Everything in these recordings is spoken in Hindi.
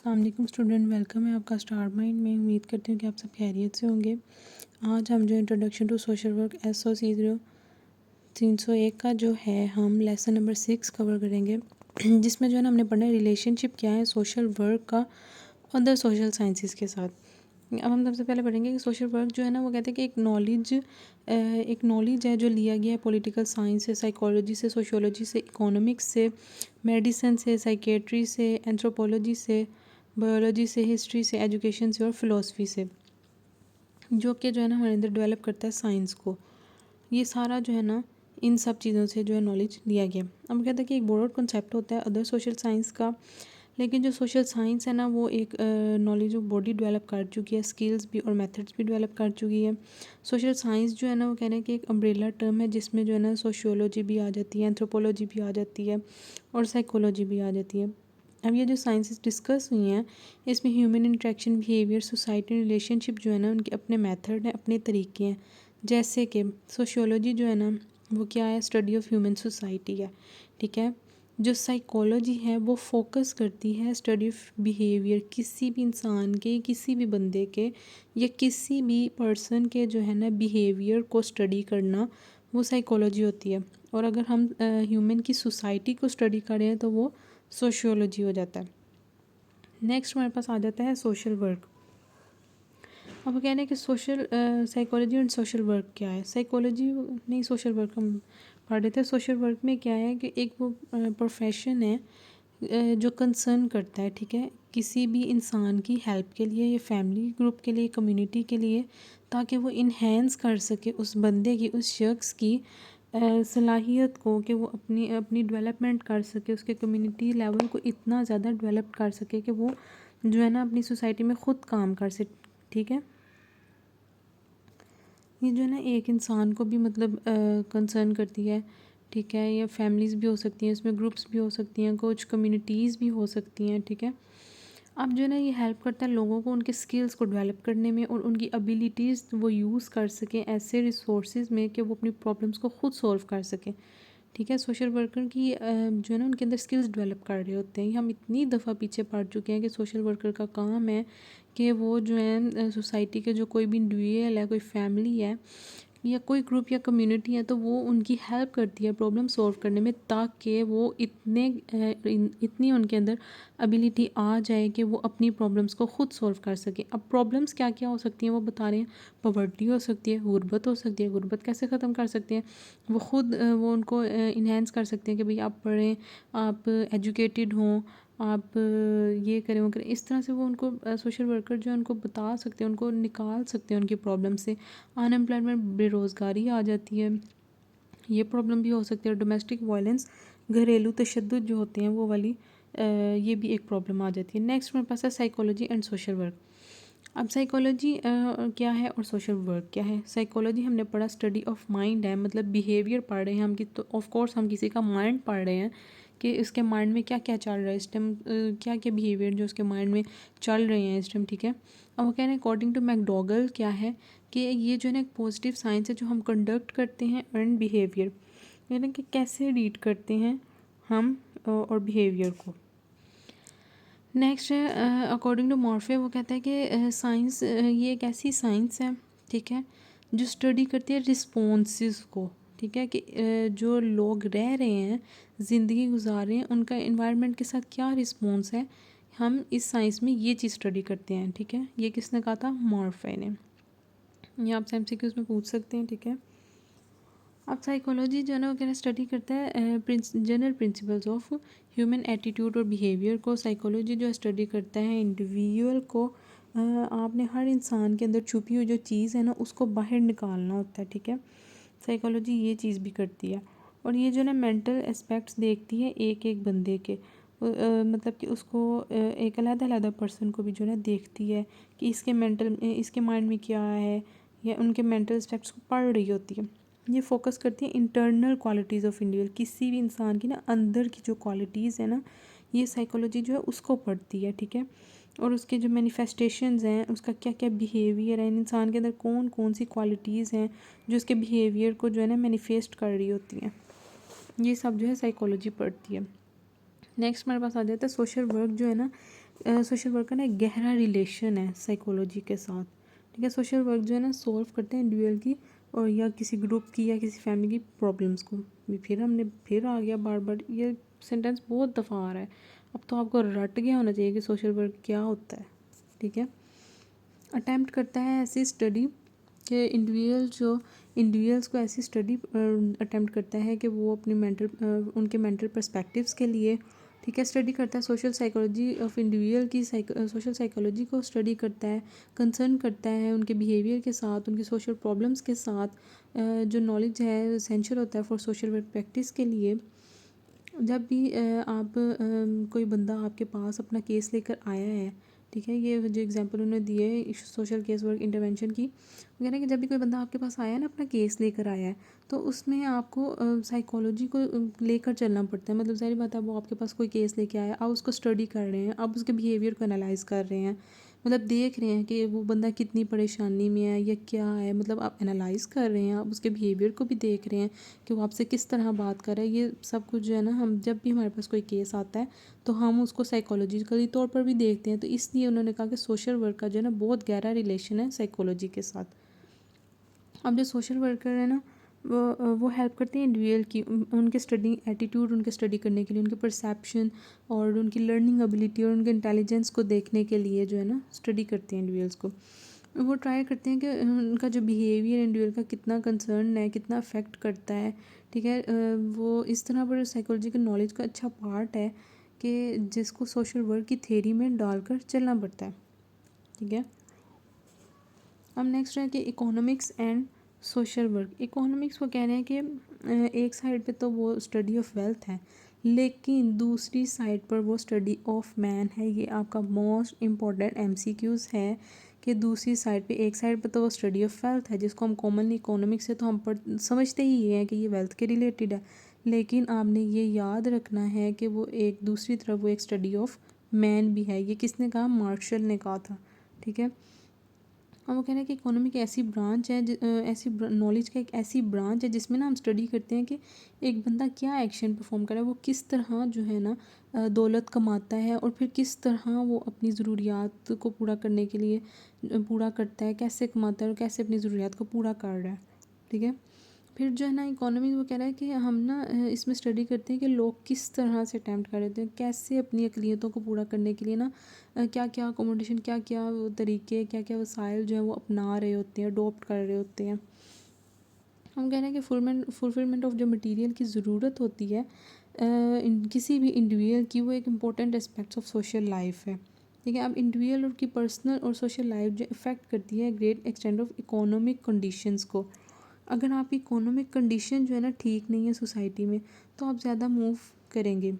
अस्सलाम वालेकुम स्टूडेंट, वेलकम है आपका स्टार माइंड में। उम्मीद करती हूँ कि आप सब खैरियत से होंगे। आज हम जो introduction to social work SO 301 का जो है हम लेसन नंबर 6 कवर करेंगे, जिसमें जो है ना हमने पढ़ना है रिलेशनशिप क्या है सोशल वर्क का अदर सोशल साइंसेस के साथ। अब हम सबसे पहले पढ़ेंगे कि सोशल वर्क जो है ना वो कहते हैं कि एक नॉलेज है जो लिया गया है पॉलिटिकल साइंस से, साइकोलॉजी से, सोशियोलॉजी से, इकोनॉमिक्स से, मेडिसिन से, साइकेट्री से, एंथ्रोपोलॉजी से, बायोलॉजी से, हिस्ट्री से, एजुकेशन से और फिलोसफी से, जो कि जो है ना हमारे अंदर डेवलप करता है साइंस को। ये सारा जो है ना इन सब चीज़ों से जो है नॉलेज लिया गया। अब कहते हैं कि एक ब्रॉड कॉन्सेप्ट होता है अदर सोशल साइंस का, लेकिन जो सोशल साइंस है ना वो एक नॉलेज ऑफ बॉडी डेवलप कर चुकी है, स्किल्स भी और मेथड्स भी डेवलप कर चुकी है। सोशल साइंस जो है ना वो कहने की एक अम्ब्रेला टर्म है, जिसमें जो है ना सोशियोलॉजी भी आ जाती है, एंथ्रोपोलॉजी भी आ जाती है और साइकोलॉजी भी आ जाती है। अब ये जो साइंसेस डिस्कस हुई हैं इसमें human interaction, behaviour, society, relationship जो है ना उनके अपने मेथड हैं, अपने तरीके हैं। जैसे कि सोशियोलॉजी जो है ना वो क्या है, स्टडी ऑफ ह्यूमन सोसाइटी है, ठीक है। जो साइकोलॉजी है वो फोकस करती है स्टडी ऑफ बिहेवियर, किसी भी इंसान के, किसी भी बंदे के या किसी भी पर्सन के जो है ना बिहेवियर को स्टडी करना वो साइकोलॉजी होती है। और अगर हम ह्यूमन की सोसाइटी को स्टडी करें तो वो सोशियोलॉजी हो जाता है। नेक्स्ट हमारे पास आ जाता है सोशल वर्क। अब कह रहे हैं कि social psychology and social work क्या है। साइकोलॉजी नहीं, सोशल वर्क हम पढ़ रहे थे। सोशल वर्क में क्या है कि एक वो प्रोफेशन है जो कंसर्न करता है, ठीक है, किसी भी इंसान की हेल्प के लिए या फैमिली ग्रुप के लिए, कम्युनिटी के लिए, ताकि वो इन्हेंस कर सके उस बंदे की, उस शख्स की सलाहियत को, कि वो अपनी अपनी डेवलपमेंट कर सके, उसके कम्युनिटी लेवल को इतना ज़्यादा डेवलप कर सके कि वो जो है ना अपनी सोसाइटी में ख़ुद काम कर सके, ठीक है। ये जो है ना एक इंसान को भी मतलब कंसर्न करती है, ठीक है। या फैमिलीज़ भी हो सकती हैं, इसमें ग्रुप्स भी हो सकती हैं, कुछ कम्युनिटीज़ भी हो सकती हैं, ठीक है। अब जो है ना ये हेल्प करता है लोगों को उनके स्किल्स को डेवलप करने में और उनकी एबिलिटीज़ वो यूज़ कर सकें ऐसे रिसोर्सेज में कि वो अपनी प्रॉब्लम्स को ख़ुद सॉल्व कर सकें, ठीक है। सोशल वर्कर की जो है ना उनके अंदर स्किल्स डेवलप कर रहे होते हैं। हम इतनी दफ़ा पीछे पड़ चुके हैं कि सोशल वर्कर का काम है कि वो जो है सोसाइटी के जो कोई भी इंडिविजुअल है, कोई फैमिली है या कोई ग्रुप या कम्युनिटी है, तो वो उनकी हेल्प करती है प्रॉब्लम सॉल्व करने में, ताकि वो इतनी उनके अंदर एबिलिटी आ जाए कि वो अपनी प्रॉब्लम्स को ख़ुद सॉल्व कर सके। अब प्रॉब्लम्स क्या क्या हो सकती हैं वो बता रहे हैं। पॉवर्टी हो सकती है, गुर्बत हो सकती है। गुर्बत कैसे ख़त्म कर सकते हैं वो ख़ुद वो उनको इन्हेंस कर सकते हैं कि भाई आप पढ़ें, आप एजुकेटेड हों, आप ये करें वो करें। इस तरह से वो उनको सोशल वर्कर जो है उनको बता सकते हैं, उनको निकाल सकते हैं उनकी प्रॉब्लम से। अनएम्प्लॉयमेंट, बेरोज़गारी आ जाती है, ये प्रॉब्लम भी हो सकती है। डोमेस्टिक वायलेंस, घरेलू तशद्दुद जो होते हैं वो वाली ये भी एक प्रॉब्लम आ जाती है। नेक्स्ट मेरे पास है साइकोलॉजी एंड सोशल वर्क। अब साइकोलॉजी क्या है और सोशल वर्क क्या है। साइकोलॉजी हमने पढ़ा स्टडी ऑफ माइंड है, मतलब बिहेवियर पढ़ रहे हैं हम, कि तो ऑफ कोर्स हम किसी का माइंड पढ़ रहे हैं कि उसके माइंड में क्या क्या चल रहा है इस टाइम, क्या क्या बिहेवियर जो उसके माइंड में चल रहे हैं इस टाइम, ठीक है। अब वो कह रहे हैं अकॉर्डिंग टू मैकडॉगल क्या है कि ये जो है ना एक पॉजिटिव साइंस है जो हम कंडक्ट करते हैं एंड बिहेवियर, यानी कि कैसे रीड करते हैं हम और बिहेवियर को। नेक्स्ट है अकॉर्डिंग टू मॉर्फे, वो कहता है कि साइंस ये एक ऐसी साइंस है, ठीक है, जो स्टडी करती है रिस्पॉन्सेस को, ठीक है, कि जो लोग रह रहे हैं, ज़िंदगी गुजार रहे हैं, उनका इन्वायरमेंट के साथ क्या रिस्पॉन्स है, हम इस साइंस में ये चीज़ स्टडी करते हैं, ठीक है। ये किसने कहा था, मॉर्फे ने। ये आप MCQs में पूछ सकते हैं, ठीक है। अब साइकोलॉजी जो है ना वो कहना स्टडी करता है general principles of human attitude और बिहेवियर को। साइकोलॉजी जो है स्टडी करता है इंडिविजुअल को, आपने हर इंसान के अंदर छुपी हुई जो चीज़ है ना उसको बाहर निकालना होता है, ठीक है। साइकोलॉजी ये चीज़ भी करती है। और ये जो ना मेंटल एस्पेक्ट्स देखती है एक एक बंदे के, मतलब कि उसको एक अलग-अलग पर्सन को भी जो है देखती है कि इसके माइंड में क्या है, या उनके मेंटल एस्पेक्ट्स को पढ़ रही होती है। ये फोकस करती है इंटरनल क्वालिटीज़ ऑफ इंडिविजुअल, किसी भी इंसान की ना अंदर की जो क्वालिटीज़ है ना, ये साइकोलॉजी जो है उसको पढ़ती है, ठीक है। और उसके जो मैनिफेस्टेशंस हैं, उसका क्या क्या बिहेवियर है, इंसान के अंदर कौन कौन सी क्वालिटीज़ हैं जो उसके बिहेवियर को जो है ना मैनिफेस्ट कर रही होती हैं, ये सब जो है साइकोलॉजी पढ़ती है। नेक्स्ट हमारे पास आ जाता है सोशल वर्क जो है ना सोशल वर्क का ना एक गहरा रिलेशन है साइकोलॉजी के साथ, ठीक है। सोशल वर्क जो है ना सॉल्व करते हैं इंडिविजुअल की और या किसी ग्रुप की या किसी फैमिली की प्रॉब्लम्स को। फिर आ गया बार बार ये सेंटेंस, बहुत दफ़ा आ रहा है। अब तो आपको रट गया होना चाहिए कि सोशल वर्क क्या होता है, ठीक है। अटेम्प्ट करता है ऐसी स्टडी कि इंडिविजुअल्स को ऐसी स्टडी अटेम्प्ट करता है कि वो अपनी उनके मेंटल पर्सपेक्टिव्स के लिए, ठीक है, स्टडी करता है। सोशल साइकोलॉजी ऑफ इंडिविजुअल की सोशल साइकोलॉजी को स्टडी करता है, कंसर्न करता है उनके बिहेवियर के साथ, उनकी सोशल प्रॉब्लम्स के साथ। जो नॉलेज है एसेंशियल होता है फॉर सोशल वर्क प्रैक्टिस के लिए। जब भी कोई बंदा आपके पास अपना केस लेकर आया है, ठीक है, ये जो एग्जांपल उन्होंने दिए सोशल केस वर्क इंटरवेंशन की, वो कह रहे हैं कि जब भी कोई बंदा आपके पास आया है ना, अपना केस लेकर आया है, तो उसमें आपको साइकोलॉजी को लेकर चलना पड़ता है। मतलब सारी बात है, वो आपके पास कोई केस लेके आया, आप उसको स्टडी कर रहे हैं, आप उसके बिहेवियर को एनालाइज कर रहे हैं, मतलब देख रहे हैं कि वो बंदा कितनी परेशानी में है या क्या है, मतलब आप एनालाइज कर रहे हैं, आप उसके बिहेवियर को भी देख रहे हैं कि वो आपसे किस तरह बात कर रहा है। ये सब कुछ जो है ना, हम जब भी हमारे पास कोई केस आता है तो हम उसको साइकोलॉजिकली तौर पर भी देखते हैं। तो इसलिए उन्होंने कहा कि सोशल वर्क का जो है ना बहुत गहरा रिलेशन है साइकोलॉजी के साथ। अब जो सोशल वर्कर है ना, वो हेल्प करते हैं इंडिविजुअल की उनके स्टडी एटीट्यूड, उनके स्टडी करने के लिए, उनके परसेप्शन और उनकी लर्निंग एबिलिटी और उनके इंटेलिजेंस को देखने के लिए जो है ना स्टडी करते हैं इंडिविजुअल्स को। वो ट्राई करते हैं कि उनका जो बिहेवियर इंडिविजुअल का कितना कंसर्न है, कितना अफेक्ट करता है, ठीक है। वो इस तरह पर साइकोलॉजिकल नॉलेज का अच्छा पार्ट है कि जिसको सोशल वर्क की थ्योरी में डालकर चलना पड़ता है, ठीक है। अब नेक्स्ट है कि economics and social work. Economics वो कह रहे हैं कि एक साइड पे तो वो स्टडी ऑफ वेल्थ है, लेकिन दूसरी साइड पर वो स्टडी ऑफ मैन है। ये आपका मोस्ट इम्पॉर्टेंट एमसीक्यूज़ है कि दूसरी साइड पे, एक साइड पे तो वो स्टडी ऑफ वेल्थ है जिसको हम कॉमनली इकोनॉमिक्स से तो हम समझते ही ये हैं कि ये वेल्थ के रिलेटेड है, लेकिन आपने ये याद रखना है कि वो एक दूसरी तरफ वो एक स्टडी ऑफ मैन भी है। ये किसने कहा? मार्शल ने कहा था, ठीक है। और वो कह रहे हैं कि इकोनॉमी की ऐसी ब्रांच है, ऐसी नॉलेज का एक ऐसी ब्रांच है जिसमें ना हम स्टडी करते हैं कि एक बंदा क्या एक्शन परफॉर्म कर रहा है, वो किस तरह जो है ना दौलत कमाता है और फिर किस तरह वो अपनी ज़रूरियात को पूरा करने के लिए पूरा करता है, कैसे कमाता है और कैसे अपनी ज़रूरियात को पूरा कर रहा है, ठीक है। फिर जो है ना इकोनॉमी वो कह रहा है कि हम ना इसमें स्टडी करते हैं कि लोग किस तरह से अटैम्प्ट कर रहे थे, कैसे अपनी अक़लियतों को पूरा करने के लिए ना क्या क्या अकोमोडेशन, क्या क्या तरीके, क्या क्या वसाइल जो है वो अपना रहे होते हैं, अडोप्ट कर रहे होते हैं। हम कह रहे हैं कि फुलफिलमेंट ऑफ जो मटेरियल की ज़रूरत होती है किसी भी इंडिविजुअल की, वो एक important aspects of social life है, ठीक है। अब इंडिविजुअल और की पर्सनल और सोशल लाइफ जो इफ़ेक्ट करती है great extend of economic conditions को। अगर आपकी इकोनॉमिक कंडीशन जो है ना ठीक नहीं है सोसाइटी में, तो आप ज़्यादा मूव करेंगे।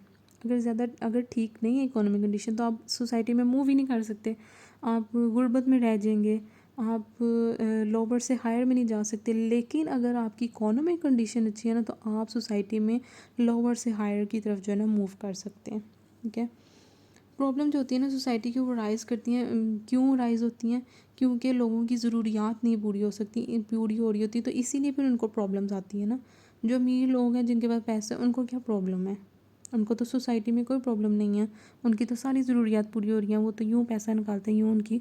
अगर ठीक नहीं है इकोनॉमिक कंडीशन, तो आप सोसाइटी में मूव ही नहीं कर सकते, आप गुर्बत में रह जाएंगे, आप लोअर से हायर में नहीं जा सकते। लेकिन अगर आपकी इकोनॉमिक कंडीशन अच्छी है ना, तो आप सोसाइटी में लोअर से हायर की तरफ जो है ना मूव कर सकते हैं, ठीक है। प्रॉब्लम जो होती है ना सोसाइटी की, वो राइज़ करती हैं। क्यों राइज़ होती हैं? क्योंकि लोगों की ज़रूरियात नहीं पूरी हो रही होती, तो इसीलिए फिर उनको प्रॉब्लम्स आती है ना। जो अमीर लोग हैं, जिनके पास पैसे, उनको क्या प्रॉब्लम है? उनको तो सोसाइटी में कोई प्रॉब्लम नहीं है, उनकी तो सारी ज़रूरियात पूरी हो रही हैं, वो तो यूँ पैसा निकालते हैं, यूँ उनकी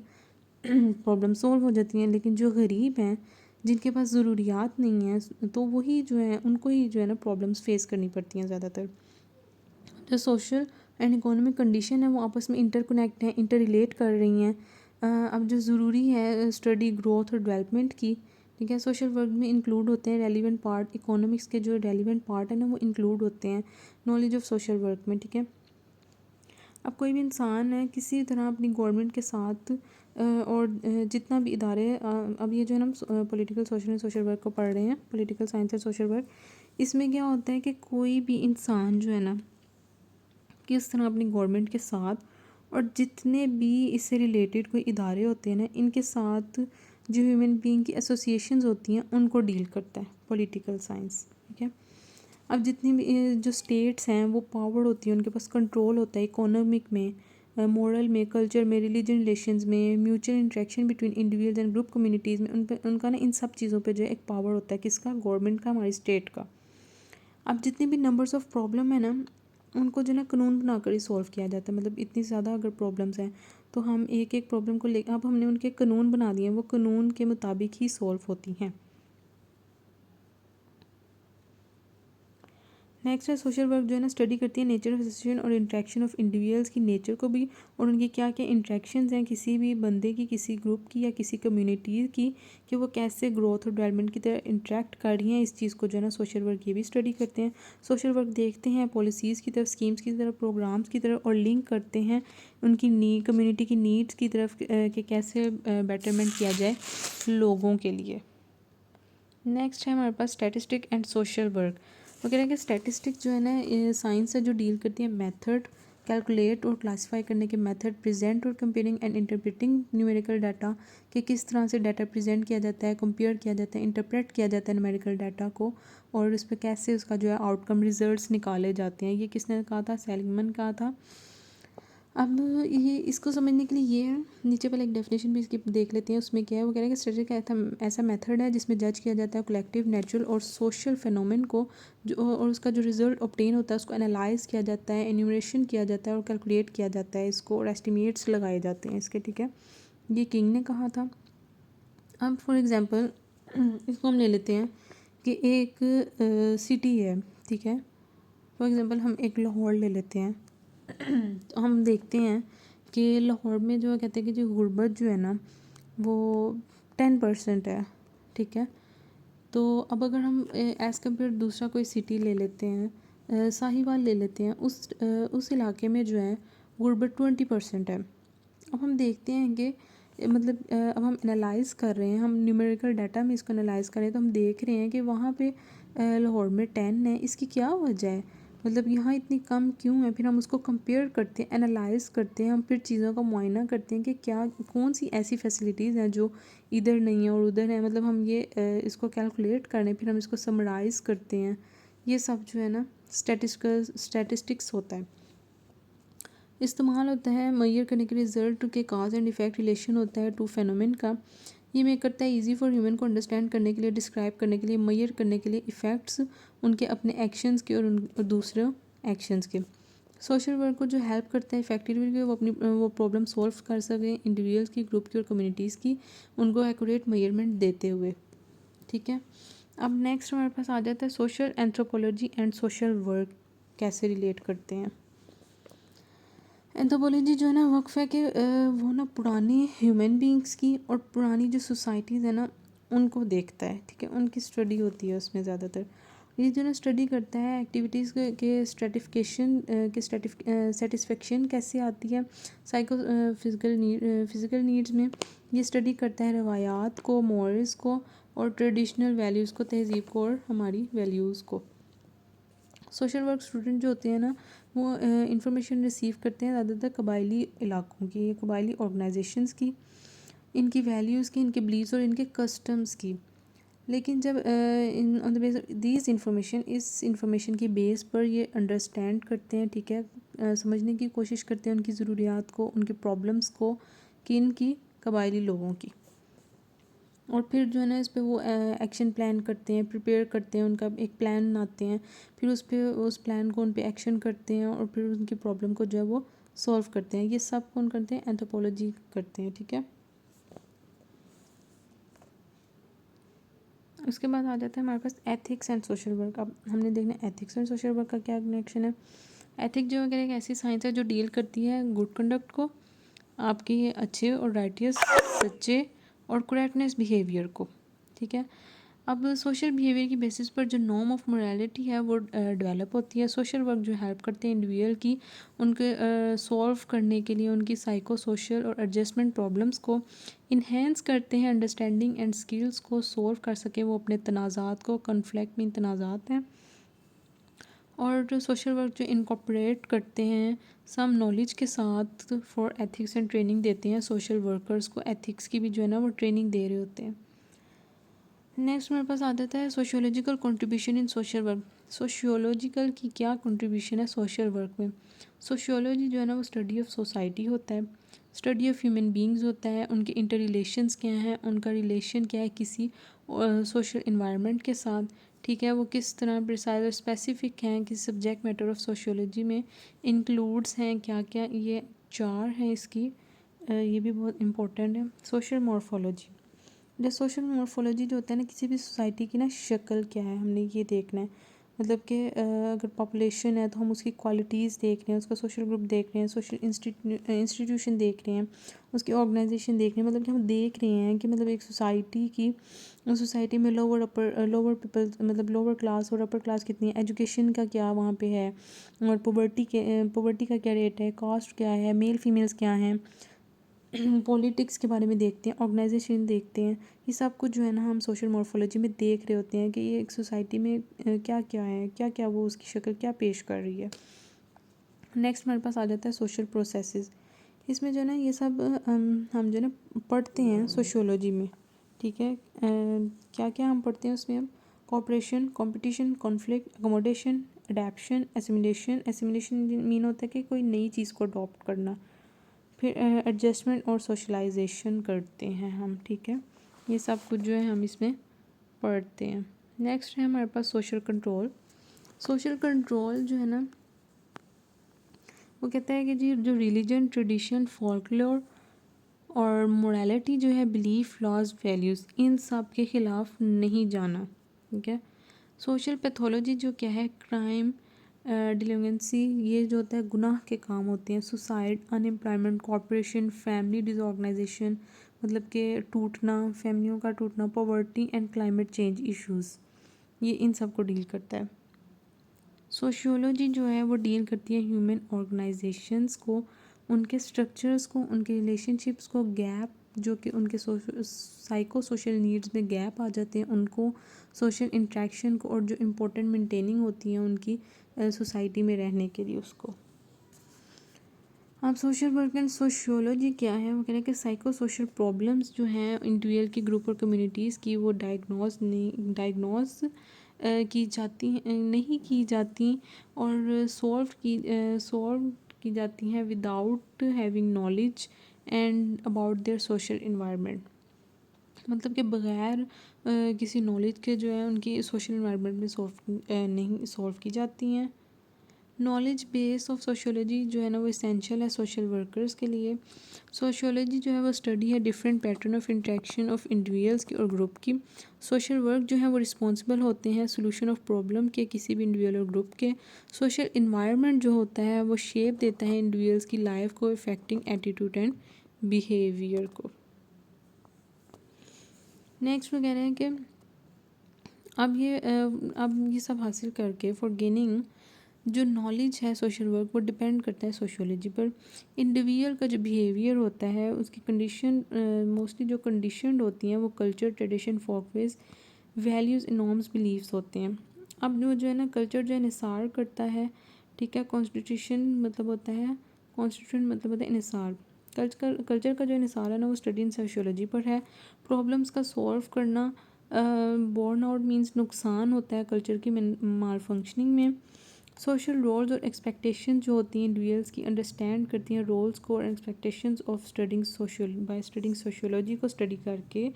प्रॉब्लम सॉल्व हो जाती हैं। लेकिन जो गरीब हैं, जिनके पास ज़रूरियात नहीं है, तो वही जो है, उनको ही जो है ना प्रॉब्लम्स फेस करनी पड़ती हैं ज़्यादातर। जो सोशल एंड इकोनॉमिक कंडीशन है, वो आपस में इंटरकनेक्ट हैं, इंटर रिलेट कर रही हैं। अब जो ज़रूरी है स्टडी ग्रोथ और डेवलपमेंट की, ठीक है, सोशल वर्क में इंक्लूड होते हैं रेलिवेंट पार्ट। इकोनॉमिक्स के जो रेलिवेंट पार्ट है ना, वो इंक्लूड होते हैं नॉलेज ऑफ सोशल वर्क में, ठीक है। अब कोई भी इंसान है किसी तरह अपनी गवर्नमेंट के साथ और जितना भी इदारे, अब ये जो है ना हम political social and social work को पढ़ रहे हैं, पॉलिटिकल साइंस और सोशल वर्क, इसमें क्या होता है कि कोई भी इंसान जो है ना किस तरह अपनी गवर्नमेंट के साथ और जितने भी इससे रिलेटेड कोई इदारे होते हैं ना, इनके साथ जो ह्यूमन बीइंग की एसोसिएशंस होती हैं, उनको डील करता है पॉलिटिकल साइंस, ठीक है। अब जितनी भी जो स्टेट्स हैं, वो पावर होती है, उनके पास कंट्रोल होता है इकोनॉमिक में, मोरल में, कल्चर में, रिलीजन रिलेशंस में, mutual interaction between individuals and group communities में, उनका ना इन सब चीज़ों पे जो है एक पावर होता है, किसका? गवर्नमेंट का, हमारी स्टेट का। अब जितनी भी नंबर्स ऑफ प्रॉब्लम है ना, उनको जो है ना कानून बनाकर ही सॉल्व किया जाता है। मतलब इतनी ज़्यादा अगर प्रॉब्लम्स हैं तो हम एक एक प्रॉब्लम को ले, अब हमने उनके कानून बना दिए हैं, वो कानून के मुताबिक ही सॉल्व होती हैं। नेक्स्ट है सोशल वर्क जो है ना स्टडी करती है नेचर ऑफ एसोसिएशन और इंटरेक्शन ऑफ इंडिविजुअल्स की नेचर को भी, और उनकी क्या क्या इंटरेक्शंस हैं किसी भी बंदे की, किसी ग्रुप की या किसी कम्युनिटी की, कि वो कैसे ग्रोथ और डेवलपमेंट की तरह इंटरेक्ट कर रही हैं। इस चीज़ को जो है ना सोशल वर्क ये भी स्टडी करते हैं। सोशल वर्क देखते हैं पॉलिसीज़ की तरफ, स्कीम्स की तरफ, प्रोग्राम्स की तरफ, और लिंक करते हैं उनकी कम्युनिटी की नीड्स की तरफ कि कैसे बेटरमेंट किया जाए लोगों के लिए। नेक्स्ट है हमारे पास स्टैटिस्टिक एंड सोशल वर्क। वो कह रहे हैं कि स्टैटिस्टिक जो है ना साइंस है जो डील करती है मेथड, कैलकुलेट और क्लासीफाई करने के मेथड, प्रेजेंट और comparing and interpreting numerical data, कि किस तरह से डाटा प्रेजेंट किया जाता है, कंपेयर किया जाता है, इंटरप्रेट किया जाता है न्यूमेरिकल डाटा को, और उस पर कैसे उसका जो है आउटकम रिजल्ट्स निकाले जाते हैं। ये किसने कहा था? सेलिगमन कहा था। अब ये इसको समझने के लिए ये है, नीचे वाला एक डेफिनेशन भी इसकी देख लेते हैं। उसमें क्या है? वो कह रहे हैं कि स्टैटिस्टिक ऐसा मेथड है जिसमें जज किया जाता है कलेक्टिव, नेचुरल और सोशल फेनोमेन को, जो और उसका जो रिजल्ट ऑब्टेन होता है उसको एनालाइज किया जाता है, एन्यूमरेशन किया जाता है और कैलकुलेट किया जाता है इसको, और एस्टिमेट्स लगाए जाते हैं इसके। ठीक है, ये किंग ने कहा था। अब फॉर एग्ज़ाम्पल इसको हम ले लेते हैं कि एक सिटी है। ठीक है, फॉर एग्ज़ाम्पल हम एक लाहौर ले लेते हैं। तो हम देखते हैं कि लाहौर में जो कहते हैं कि जो गुर्बत जो है ना वो 10% है। ठीक है, तो अब अगर हम एज़ कम्पेयर दूसरा कोई सिटी ले लेते हैं, साहिवाल ले लेते हैं, उस इलाके में जो है गुर्बत 20% है। अब हम देखते हैं कि मतलब अब हम एनालाइज़ कर रहे हैं, हम न्यूमेरिकल डाटा में इसको एनालाइज़ कर रहे हैं, तो हम देख रहे हैं कि वहाँ पे लाहौर में 10 है। इसकी क्या वजह है? मतलब यहाँ इतनी कम क्यों है? फिर हम उसको कंपेयर करते हैं, एनालाइज़ करते हैं, हम फिर चीज़ों का मुआयना करते हैं कि क्या कौन सी ऐसी फैसिलिटीज़ हैं जो इधर नहीं है और उधर है। मतलब हम ये इसको कैलकुलेट कर रहे हैं, फिर हम इसको समराइज़ करते हैं। ये सब जो है ना स्टैटिस्टिक्स होता है, इस्तेमाल होता है मेजर करने के लिए। रिजल्ट के काज एंड इफेक्ट रिलेशन होता है टू फेनोमेन का। ये मेक करता है इजी फॉर ह्यूमन को अंडरस्टैंड करने के लिए, डिस्क्राइब करने के लिए, मेजर करने के लिए इफ़ेक्ट्स उनके अपने एक्शंस के और दूसरे एक्शंस के। सोशल वर्क को जो हेल्प करता है इफेक्टिवली वो अपनी वो प्रॉब्लम सॉल्व कर सकें, इंडिविजुअल्स की, ग्रुप की और कम्युनिटीज़ की, उनको एक्यूरेट मेजरमेंट देते हुए। ठीक है, अब नेक्स्ट हमारे पास आ जाता है social anthropology and social work कैसे रिलेट करते हैं। एंथ्रोपोलॉजी जो है ना वक्फ है कि वो ना पुरानी ह्यूमन बींग्स की और पुरानी जो सोसाइटीज़ है ना उनको देखता है। ठीक है, उनकी स्टडी होती है उसमें ज़्यादातर। ये जो ना स्टडी करता है एक्टिविटीज़ के स्ट्रेटिफिकेशन के सेटिस्फेक्शन कैसे आती है साइको फिज़िकल नीड्स में। ये स्टडी करता है रवायात को, मॉरल्स को और ट्रेडिशनल वैल्यूज़ को, तहज़ीब को और हमारी वैल्यूज़ को। सोशल वर्क स्टूडेंट जो होते हैं ना वो इंफॉर्मेशन रिसीव करते हैं ज़्यादातर कबायली इलाकों की, ये कबायली ऑर्गेनाइजेशंस की, इनकी वैल्यूज़ की, इनके बिलीव्स और इनके कस्टम्स की। लेकिन जब in on the base these information, इस इंफॉर्मेशन की बेस पर ये अंडरस्टैंड करते हैं। ठीक है, समझने की कोशिश करते हैं उनकी ज़रूरियात को, उनके प्रॉब्लम्स को, कि इनकी कबायली लोगों की, और फिर जो है ना इस पे वो एक्शन प्लान करते हैं, प्रिपेयर करते हैं, उनका एक प्लान बनाते हैं, फिर उस प्लान को उन पे एक्शन करते हैं और फिर उनकी प्रॉब्लम को जो है वो सॉल्व करते हैं। ये सब कौन करते हैं? एंथ्रोपोलॉजी करते हैं। ठीक है, उसके बाद आ जाता है हमारे पास एथिक्स एंड सोशल वर्क। अब हमने देखना एथिक्स एंड सोशल वर्क का क्या कनेक्शन है। एथिक जो है एक ऐसी साइंस है जो डील करती है गुड कंडक्ट को, आपकी अच्छे और राइटियस, सच्चे और करेक्टनेस बिहेवियर को। ठीक है, अब सोशल बिहेवियर की बेसिस पर जो नॉर्म ऑफ मोरालिटी है वो डेवलप होती है। सोशल वर्क जो हेल्प करते हैं इंडिविजुअल की उनके सॉल्व करने के लिए, उनकी साइको सोशल और एडजस्टमेंट प्रॉब्लम्स को इन्हेंस करते हैं, अंडरस्टैंडिंग एंड स्किल्स को सॉल्व कर सके वो अपने तनाज़ात को, कन्फ्लिक्ट में तनाज़ात हैं। और जो सोशल वर्क जो इनकॉर्पोरेट करते हैं सम नॉलेज के साथ फॉर एथिक्स एंड ट्रेनिंग देते हैं सोशल वर्कर्स को, एथिक्स की भी जो है ना वो ट्रेनिंग दे रहे होते हैं। नेक्स्ट मेरे पास आ जाता है sociological contribution in social work. Sociological की क्या कंट्रीब्यूशन है सोशल वर्क में। सोशियोलॉजी जो है ना वो स्टडी ऑफ सोसाइटी होता है, स्टडी ऑफ ह्यूमन बींग्स होता है, उनके इंटर रिलेशंस क्या हैं, उनका रिलेशन क्या है किसी सोशल इन्वायरमेंट के साथ, ठीक है, वो किस तरह प्रिसाइज और स्पेसिफिक हैं, किस सब्जेक्ट मैटर ऑफ सोशियोलॉजी में इंक्लूड्स हैं, क्या क्या, ये 4 हैं इसकी। ये भी बहुत इंपॉर्टेंट है। सोशल मॉर्फोलॉजी, जो सोशल मॉर्फोलॉजी जो होता है ना, किसी भी सोसाइटी की ना शक्ल क्या है हमने ये देखना है। मतलब कि अगर पॉपुलेशन है तो हम उसकी क्वालिटीज़ देख रहे हैं, उसका सोशल ग्रुप देख रहे हैं, सोशल इंस्टीट्यूशन देख रहे हैं, उसकी ऑर्गेनाइजेशन देख रहे हैं। मतलब कि हम देख रहे हैं कि मतलब एक सोसाइटी की, उस सोसाइटी में लोअर पीपल, मतलब लोअर क्लास और अपर क्लास कितनी है, एजुकेशन का क्या वहाँ पे है, और पोवर्टी का क्या रेट है, कास्ट क्या है, मेल फीमेल्स क्या हैं, पॉलिटिक्स के बारे में देखते हैं, ऑर्गेनाइजेशन देखते हैं। ये सब कुछ जो है ना हम सोशल मॉर्फोलॉजी में देख रहे होते हैं कि ये एक सोसाइटी में क्या क्या है, क्या क्या वो उसकी शक्ल क्या पेश कर रही है। नेक्स्ट हमारे पास आ जाता है सोशल प्रोसेसेस। इसमें जो है ना ये सब हम जो है ना पढ़ते हैं सोशियोलॉजी में। ठीक है, क्या क्या हम पढ़ते हैं उसमें? हम cooperation, competition, conflict, accommodation, adaptation, assimilation. Assimilation mean होता है कि कोई नई चीज़ को अडॉप्ट करना। फिर एडजस्टमेंट और सोशलाइजेशन करते हैं हम। ठीक है, ये सब कुछ जो है हम इसमें पढ़ते हैं। नेक्स्ट है हमारे पास सोशल कंट्रोल। सोशल कंट्रोल जो है ना वो कहता है कि जी जो रिलीजन, ट्रेडिशन, फोल्कलोर और मोरालिटी जो है, बिलीफ, लॉज, वैल्यूज़, इन सब के ख़िलाफ़ नहीं जाना। ठीक है, सोशल पैथोलॉजी जो क्या है, क्राइम, डिलिंक्वेंसी, ये जो होता है गुनाह के काम होते हैं। Suicide, unemployment, corporation, family disorganisation, मतलब कि टूटना, फैमिलियों का टूटना, poverty and climate change issues, ये इन सब को डील करता है। सोशियोलॉजी जो है वो डील करती है ह्यूमन ऑर्गेनाइजेशंस को, उनके स्ट्रक्चर्स को, उनके रिलेशनशिप्स को, गैप जो कि उनके साइको सोशल नीड्स में गैप आ जाते हैं उनको, सोशल इंट्रैक्शन को, और जो इम्पोर्टेंट मेंटेनिंग होती हैं उनकी सोसाइटी में रहने के लिए उसको। अब सोशल वर्क एंड सोशियोलॉजी क्या है, वो कह रहे हैं कि साइको सोशल प्रॉब्लम्स जो हैं इंडिविजुअल की, ग्रुप और कम्युनिटीज़ की, वो डायग्नोज की जाती नहीं की जाती और सॉल्व की जाती हैं without having knowledge and about their social environment. मतलब कि बग़ैर किसी नॉलेज के जो है उनकी सोशल इन्वायरमेंट में नहीं सॉल्व की जाती हैं। नॉलेज बेस ऑफ सोशियोलॉजी जो है ना वो इसेंशियल है सोशल वर्कर्स के लिए। सोशियोलॉजी जो है वो स्टडी है different pattern of interaction of individuals की और ग्रुप की। सोशल वर्क जो है वो रिस्पॉन्सिबल होते हैं सोल्यूशन ऑफ प्रॉब्लम के, किसी भी इंडिविजुअल और ग्रुप के। सोशल इन्वायरमेंट जो होता है वो शेप देता है इंडिविजुअल्स की लाइफ को, इफेक्टिंग एटीट्यूड एंड बिहेवियर को। नेक्स्ट वो कह रहे हैं कि अब ये सब हासिल करके फॉर गेनिंग जो नॉलेज है सोशल वर्क वो डिपेंड करता है सोशियोलॉजी पर। इंडिविजुअल का जो बिहेवियर होता है उसकी कंडीशन मोस्टली जो कंडीशनड होती हैं वो culture, tradition, folkways, values, norms, beliefs होते हैं। अब जो है ना कल्चर जो है निसार करता है। ठीक है, कॉन्स्टिट्यूशन मतलब होता है, कॉन्स्टिट्यूशन मतलब होता है निसार। कल्चर का जो निसार है ना वो स्टडी इन सोशियोलॉजी पर है। प्रॉब्लम्स का सॉल्व करना, बॉर्न आउट मीन्स नुकसान होता है कल्चर की माल फंक्शनिंग में। सोशल रोल्स और एक्सपेक्टेशन जो होती हैं इंडिविजुअल्स की, अंडरस्टैंड करती हैं रोल्स को और एक्सपेक्टेशंस ऑफ स्टडिंग सोशियोलॉजी को स्टडी करके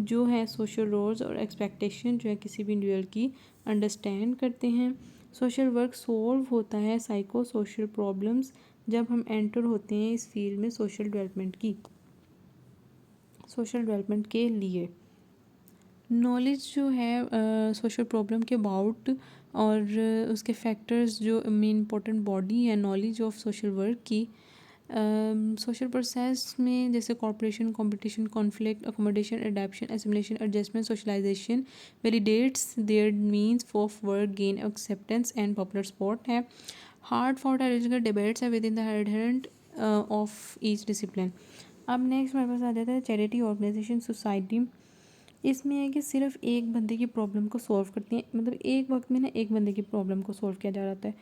जो है सोशल रोल्स और एक्सपेक्टेशन जो है किसी भी इंडिविजुअल की अंडरस्टैंड करते हैं। सोशल वर्क सॉल्व होता है साइको सोशल प्रॉब्लम्स जब हम एंटर होते हैं इस फील्ड में सोशल डेवलपमेंट के लिए। नॉलेज जो है सोशल प्रॉब्लम के अबाउट और उसके फैक्टर्स जो मेन इंपॉर्टेंट बॉडी है नॉलेज ऑफ सोशल वर्क की। सोशल प्रोसेस में जैसे corporation, competition, conflict, accommodation, adaptation, assimilation, adjustment, socialization validates their means of work, gain acceptance and popular spot है। हार्ड फॉट आइडियोलॉजिकल डिबेट्स है within the adherent of each discipline. अब नेक्स्ट हमारे पास आ जाता है चैरिटी ऑर्गेनाइजेशन सोसाइटी। इसमें है कि सिर्फ एक बंदे की प्रॉब्लम को सॉल्व करती हैं, मतलब एक वक्त में ना एक बंदे की प्रॉब्लम को सॉल्व किया जा रहा है,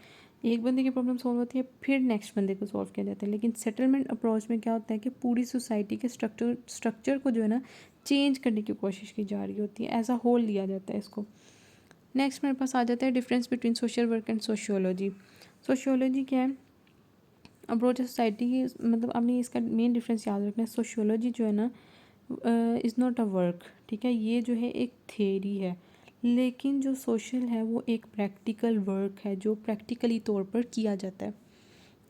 एक बंदे की प्रॉब्लम सॉल्व होती है फिर नेक्स्ट बंदे को सॉल्व किया जाता है। लेकिन सेटलमेंट अप्रोच में क्या होता है कि पूरी सोसाइटी के स्ट्रक्चर को जो है ना चेंज करने की कोशिश की जा रही होती है, एज अ होल लिया जाता है इसको। नेक्स्ट मेरे पास आ जाता है difference between social work and sociology. Sociology क्या है, अप्रोच सोसाइटी की, मतलब आपने इसका मेन डिफरेंस याद रखना है। सोशियोलॉजी जो है ना इज़ नॉट अ वर्क, ठीक है, ये जो है एक थेरी है। लेकिन जो सोशल है वो एक प्रैक्टिकल वर्क है जो प्रैक्टिकली तौर पर किया जाता है।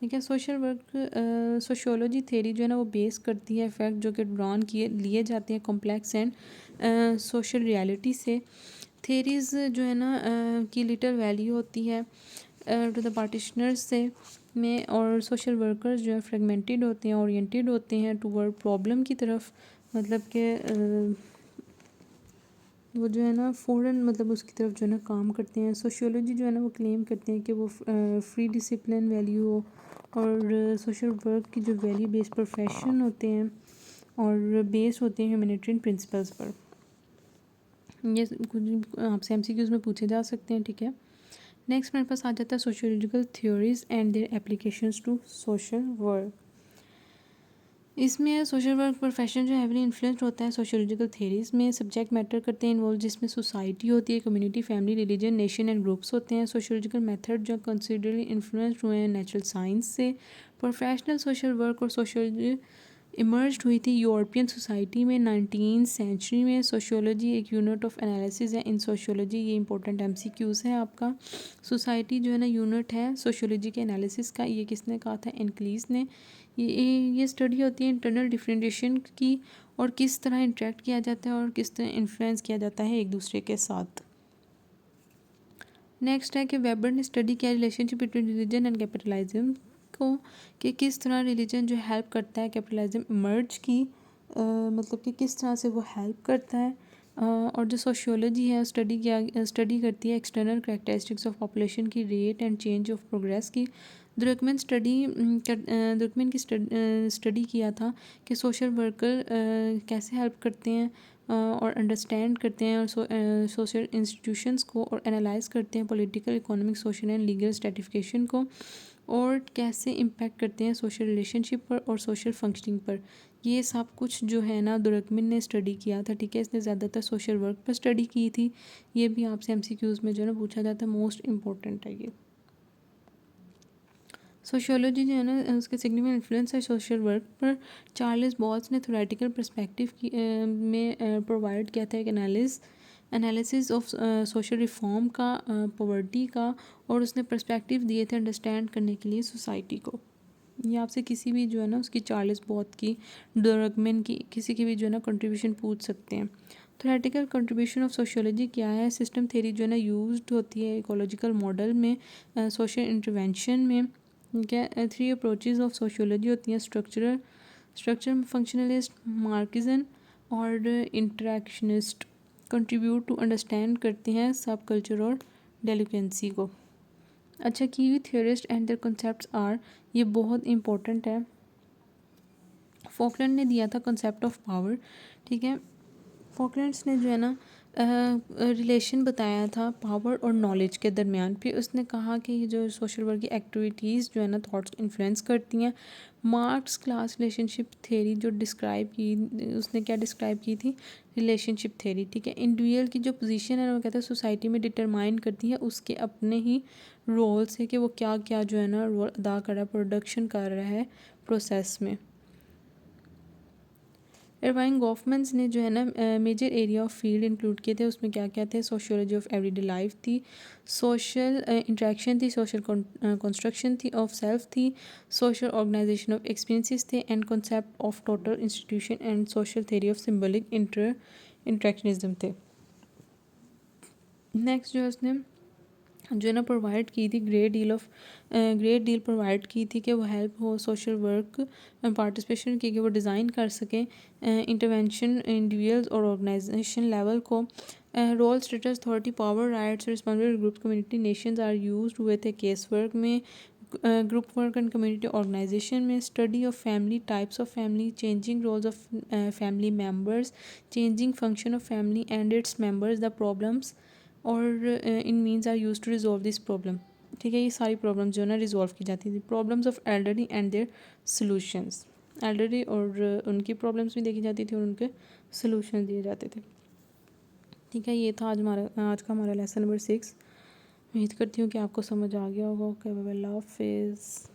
ठीक है, सोशल वर्क सोशियोलॉजी थ्योरी जो है ना वो बेस करती है फैक्ट जो कि ड्रॉन किए लिए जाते हैं कॉम्प्लेक्स एंड सोशल रियलिटी से। थेरीज़ जो है ना की लिटल वैल्यू होती है टू द पार्टिशनर्स से में, और सोशल वर्कर्स जो है फ्रेगमेंटेड होते हैं, ओरिएंटेड होते हैं टूवर्ड प्रॉब्लम की तरफ, मतलब कि वो जो है ना फ़ौरन मतलब उसकी तरफ जो है ना काम करते हैं। सोशियोलॉजी जो है ना वो क्लेम करते हैं कि वो फ्री डिसिप्लिन वैल्यू हो, और सोशल वर्क की जो वैल्यू बेस्ड प्रोफेशन होते हैं और बेस्ड होते हैं ह्यूमैनिटेरियन प्रिंसिपल्स पर। ये कुछ आपसे एमसीक्यूज़ में पूछे जा सकते हैं। ठीक है, नेक्स्ट मेरे पास आ जाता है sociological theories and their applications to social work. इसमें सोशल वर्क प्रोफेशन जो हैवीली इन्फ्लुएंस्ड होता है सोशियोलॉजिकल थ्योरीज में। सब्जेक्ट मैटर करते हैं इन्वॉल्व जिसमें सोसाइटी होती है, community, family, religion, nation and groups होते हैं। सोशियोलॉजिकल मेथड जो कंसिडरली इन्फ्लुएंस्ड हुए हैं नेचुरल साइंस से। प्रोफेशनल सोशल वर्क और सोशियोलॉजी इमर्ज हुई थी यूरोपियन सोसाइटी में 19th सेंचुरी में। सोशियोलॉजी एक यूनिट ऑफ एनालिसिस है इन सोशियोलॉजी, ये इंपॉर्टेंट एमसीक्यूज़ है आपका। सोसाइटी जो है ना यूनिट है सोशियोलॉजी के एनालिसिस का, ये किसने कहा था? एनक्लीस ने। ये स्टडी होती है इंटरनल डिफरेंशिएशन की और किस तरह इंटरेक्ट किया जाता है और किस तरह इन्फ्लुएंस किया जाता है एक दूसरे के साथ। नेक्स्ट है कि वेबर ने स्टडी किया relationship between religion and capitalism को, कि किस तरह रिलीजन जो हेल्प करता है कैपिटलिज्म इमर्ज की, मतलब कि किस तरह से वो हेल्प करता है। और जो सोशियोलॉजी है स्टडी करती है एक्सटर्नल कैरेक्टरिस्टिक्स ऑफ पॉपुलेशन की, rate and change of progress की। दुर्कमेन की स्टडी किया था कि सोशल वर्कर कैसे हेल्प करते हैं और अंडरस्टैंड करते हैं और सोशल इंस्टीट्यूशंस को, और एनालाइज करते हैं political, economic, social and legal stratification को, और कैसे इम्पैक्ट करते हैं सोशल रिलेशनशिप पर और सोशल फंक्शनिंग पर। ये सब कुछ जो है ना दुर्कमेन ने स्टडी किया था। ठीक है, इसने ज़्यादातर सोशल वर्क पर स्टडी की थी। ये भी आपसे एमसीक्यूज़ में जो है ना पूछा जाता है, मोस्ट इम्पोर्टेंट है ये। सोशियोलॉजी जो है ना उसके सिग्निफिकेंट इन्फ्लुएंस है सोशल वर्क पर। चार्ल्स बॉल्स ने थ्योरेटिकल पर्सपेक्टिव में प्रोवाइड किया था एक एनालिसिस ऑफ सोशल रिफॉर्म का, पॉवर्टी का, और उसने पर्सपेक्टिव दिए थे अंडरस्टैंड करने के लिए सोसाइटी को। ये आपसे किसी भी जो है ना उसकी चार्ल्स बॉथ की, डर्कमैन की, किसी की भी जो है ना कंट्रीब्यूशन पूछ सकते हैं। थ्योरेटिकल कंट्रीब्यूशन ऑफ सोशियोलॉजी क्या है? सिस्टम थ्योरी जो है ना यूज्ड होती है इकोलॉजिकल मॉडल में, सोशल इंटरवेंशन में। ठीक है, 3 अप्रोचेज ऑफ सोशियोलॉजी होती हैं, स्ट्रक्चर फंक्शनलिस्ट, मार्क्सिज्म और इंटरेक्शनिस्ट। कंट्रीब्यूट टू अंडरस्टैंड करते हैं सब कल्चर और डेलिकेंसी को। अच्छा, की हुई theorist and their concepts are, ये बहुत इंपॉर्टेंट है। फॉकलैंड ने दिया था कॉन्सेप्ट ऑफ पावर। ठीक है, फॉकलैंड्स ने जो है ना रिलेशन बताया था पावर और नॉलेज के दरमियान। फिर उसने कहा कि ये जो सोशल वर्क की एक्टिविटीज़ जो है ना थॉट्स को इन्फ्लुएंस करती हैं। मार्क्स क्लास रिलेशनशिप थ्योरी जो डिस्क्राइब की, उसने क्या डिस्क्राइब की थी? Relationship theory. ठीक है, इंडिविजुअल की जो पोजीशन है वो कहता है सोसाइटी में डिटरमाइन करती है उसके अपने ही रोल से, कि वो क्या क्या जो है ना रोल अदा कर रहा है, प्रोडक्शन कर रहा है प्रोसेस में। इरवाइन गॉफमन्स ने जो है ना major area of field include किए थे, उसमें क्या क्या थे? सोशियोलॉजी ऑफ एवरीडे लाइफ थी, सोशल इंटरेक्शन थी, सोशल कंस्ट्रक्शन थी ऑफ सेल्फ थी, सोशल ऑर्गेनाइजेशन ऑफ एक्सपीरियंसेस थे, and concept of total institution and social theory of symbolic interactionism थे। नेक्स्ट जो है उसने जो है ना प्रोवाइड की थी ग्रेट डील प्रोवाइड की थी कि वो हेल्प हो सोशल वर्क पार्टिसिपेशन की, कि वो डिज़ाइन कर सकें इंटरवेंशन इंडिविजुअल्स और ऑर्गेनाइजेशन लेवल को। Role, status, authority, power, rights, responsibility, group, community, nations are used हुए थे केस वर्क में, group work and community organisation में। Study of family, types of family, changing roles of family members, changing function of family and its members, the problems और इन means are use to resolve this problem. ठीक है, ये सारी प्रॉब्लम जो है ना रिजॉल्व की जाती थी। Problems of elderly and their solutions, elderly और उनकी प्रॉब्लम्स भी देखी जाती थी और उनके सॉल्यूशन दिए जाते थे। ठीक है, ये था आज का हमारा लेसन नंबर 6। उम्मीद करती हूँ कि आपको समझ आ गया होगा। ओके, अल्लाह हाफिज़।